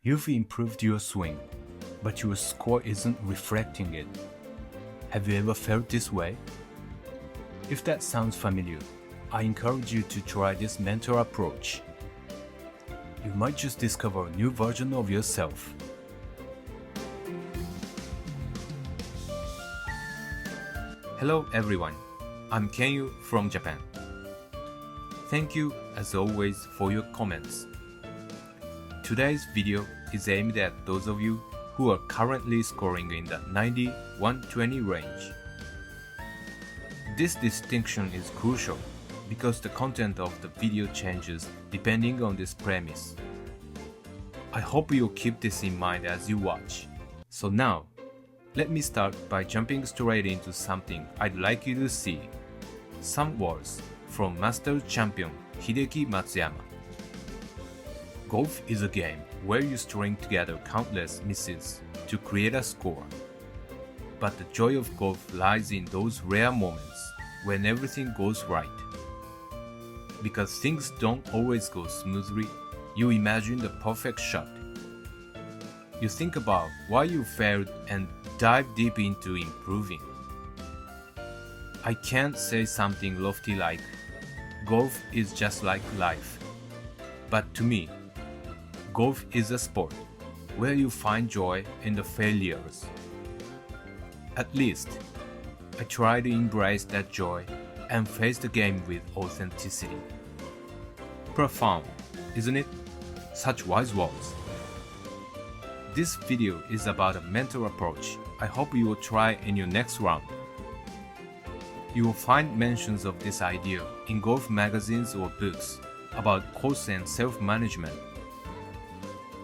You've improved your swing, but your score isn't reflecting it. Have you ever felt this way? If that sounds familiar, I encourage you to try this mental approach. You might just discover a new version of yourself. Hello everyone, I'm Kenyu from Japan. Thank you as always for your comments. Today's video is aimed at those of you who are currently scoring in the 90-120 range. This distinction is crucial because the content of the video changes depending on this premise. I hope you'll keep this in mind as you watch. So now, let me start by jumping straight into something I'd like you to see. Some words from Master Champion Hideki Matsuyama. Golf is a game where you string together countless misses to create a score. But the joy of golf lies in those rare moments when everything goes right. Because things don't always go smoothly, you imagine the perfect shot. You think about why you failed and dive deep into improving. I can't say something lofty like, golf is just like life. But to me, golf is a sport where you find joy in the failures. At least, I try to embrace that joy and face the game with authenticity. Profound, isn't it? Such wise words. This video is about a mental approach I hope you will try in your next round. You will find mentions of this idea in golf magazines or books about course and self-management.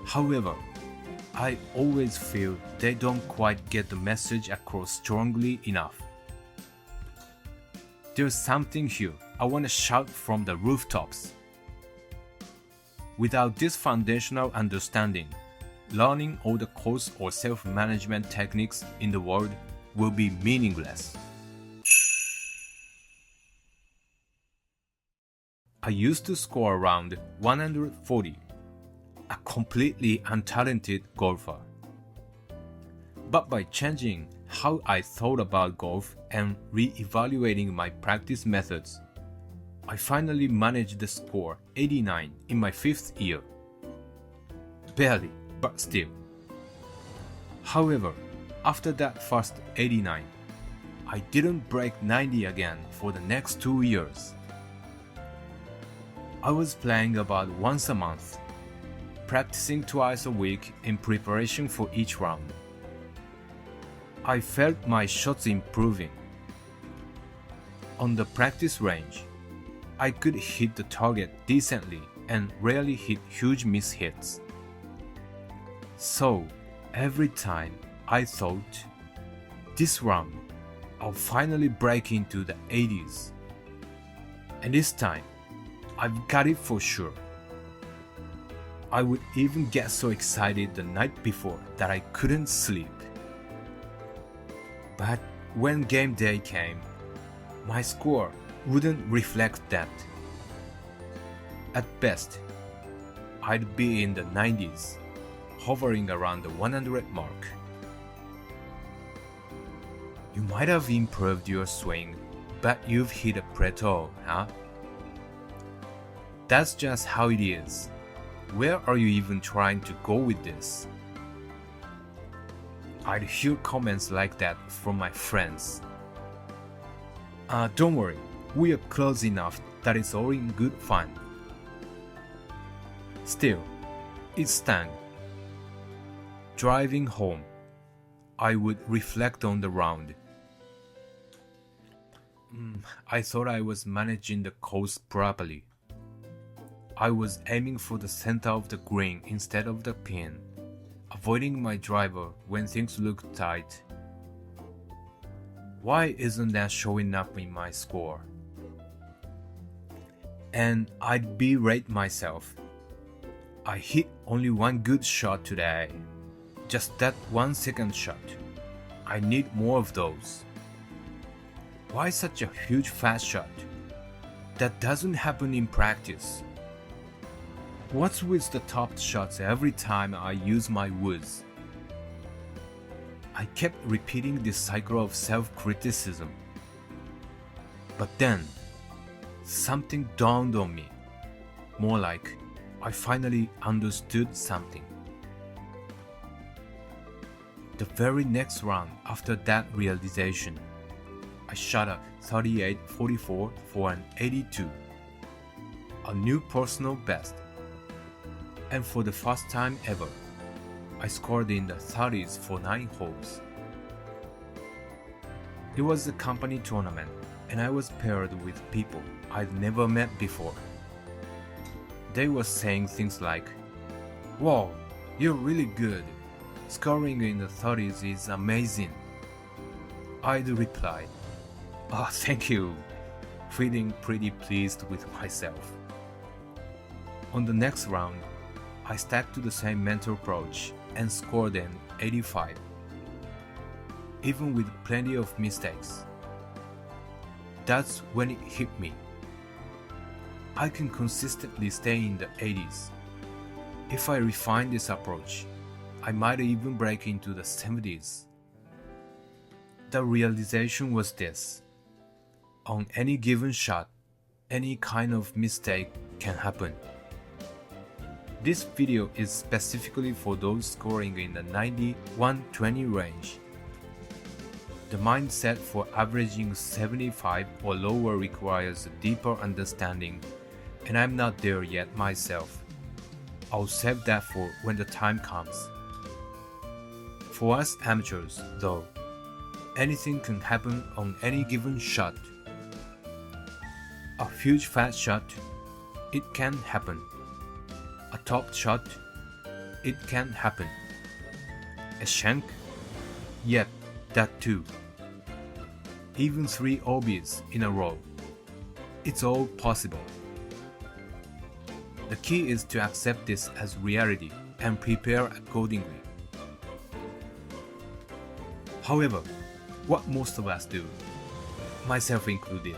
However, I always feel they don't quite get the message across strongly enough. There's something here I want to shout from the rooftops. Without this foundational understanding, learning all the course or self-management techniques in the world will be meaningless. I used to score around 140, a completely untalented golfer. But by changing how I thought about golf and re-evaluating my practice methods, I finally managed to score 89 in my 5th year. Barely, but still. However, after that first 89, I didn't break 90 again for the next 2 years. I was playing about once a month, practicing twice a week in preparation for each round. I felt my shots improving. On the practice range, I could hit the target decently and rarely hit huge miss hits. So, every time I thought, this round, I'll finally break into the 80s. And this time, I've got it for sure. I would even get so excited the night before that I couldn't sleep. But when game day came, my score wouldn't reflect that. At best, I'd be in the 90s, hovering around the 100 mark. You might have improved your swing, but you've hit a plateau, huh? That's just how it is. Where are you even trying to go with this? I'd hear comments like that from my friends. Don't worry, we are close enough that it's all in good fun. Still, it stung. Driving home, I would reflect on the round. I thought I was managing the course properly. I was aiming for the center of the green instead of the pin, avoiding my driver when things looked tight. Why isn't that showing up in my score? And I'd berate myself. I hit only one good shot today. Just that 1 second shot. I need more of those. Why such a huge fast shot? That doesn't happen in practice. What's with the topped shots every time I use my woods? I kept repeating this cycle of self-criticism. But then, something dawned on me. More like, I finally understood something. The very next round after that realization, I shot a 38-44 for an 82, a new personal best. And for the first time ever, I scored in the 30s for 9 holes. It was a company tournament, and I was paired with people I'd never met before. They were saying things like, "Wow, you're really good. Scoring in the 30s is amazing." I'd replied, "Oh, thank you," feeling pretty pleased with myself. On the next round, I stuck to the same mental approach and scored an 85, even with plenty of mistakes. That's when it hit me. I can consistently stay in the 80s. If I refine this approach, I might even break into the 70s. The realization was this: on any given shot, any kind of mistake can happen. This video is specifically for those scoring in the 90-120 range. The mindset for averaging 75 or lower requires a deeper understanding, and I'm not there yet myself. I'll save that for when the time comes. For us amateurs, though, anything can happen on any given shot. A huge fat shot, it can happen. A top shot, it can happen. A shank, yep, that too. Even 3 OBs in a row. It's all possible. The key is to accept this as reality and prepare accordingly. However, what most of us do, myself included,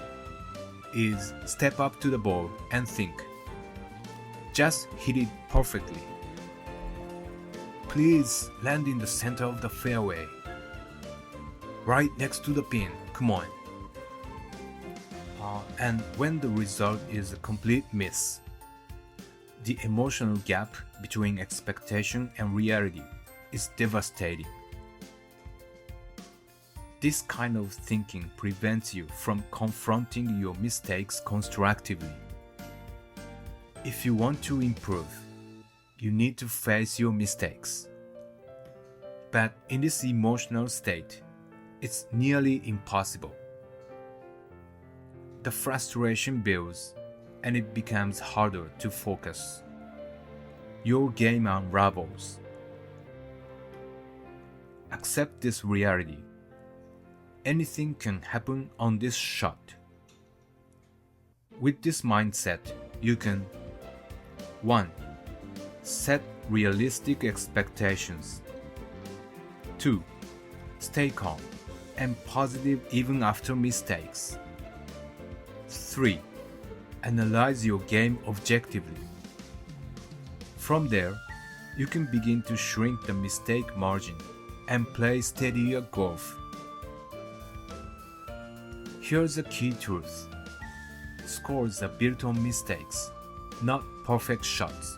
is step up to the ball and think, just hit it perfectly. Please land in the center of the fairway. Right next to the pin, come on. And when the result is a complete miss, the emotional gap between expectation and reality is devastating. This kind of thinking prevents you from confronting your mistakes constructively. If you want to improve, you need to face your mistakes. But in this emotional state, it's nearly impossible. The frustration builds, and it becomes harder to focus. Your game unravels. Accept this reality. Anything can happen on this shot. With this mindset, you can 1. Set realistic expectations. 2. Stay calm and positive even after mistakes. 3. Analyze your game objectively. From there, you can begin to shrink the mistake margin and play steadier golf. Here's a key truth. Scores are built on mistakes, not perfect shots.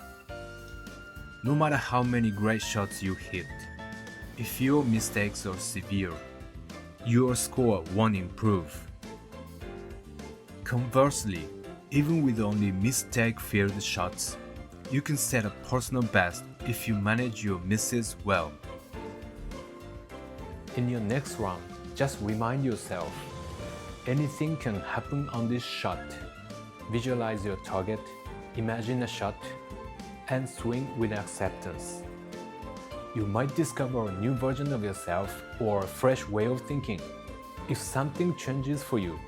No matter how many great shots you hit, if your mistakes are severe, your score won't improve. Conversely, even with only mistake-filled shots, you can set a personal best if you manage your misses well. In your next round, just remind yourself, anything can happen on this shot. Visualize your target, imagine a shot, and swing with acceptance. You might discover a new version of yourself or a fresh way of thinking. If something changes for you,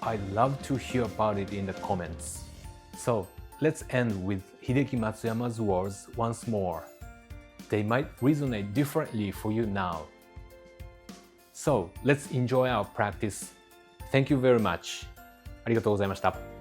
I'd love to hear about it in the comments. So let's end with Hideki Matsuyama's words once more. They might resonate differently for you now. So let's enjoy our practice. Thank you very much. ありがとうございました。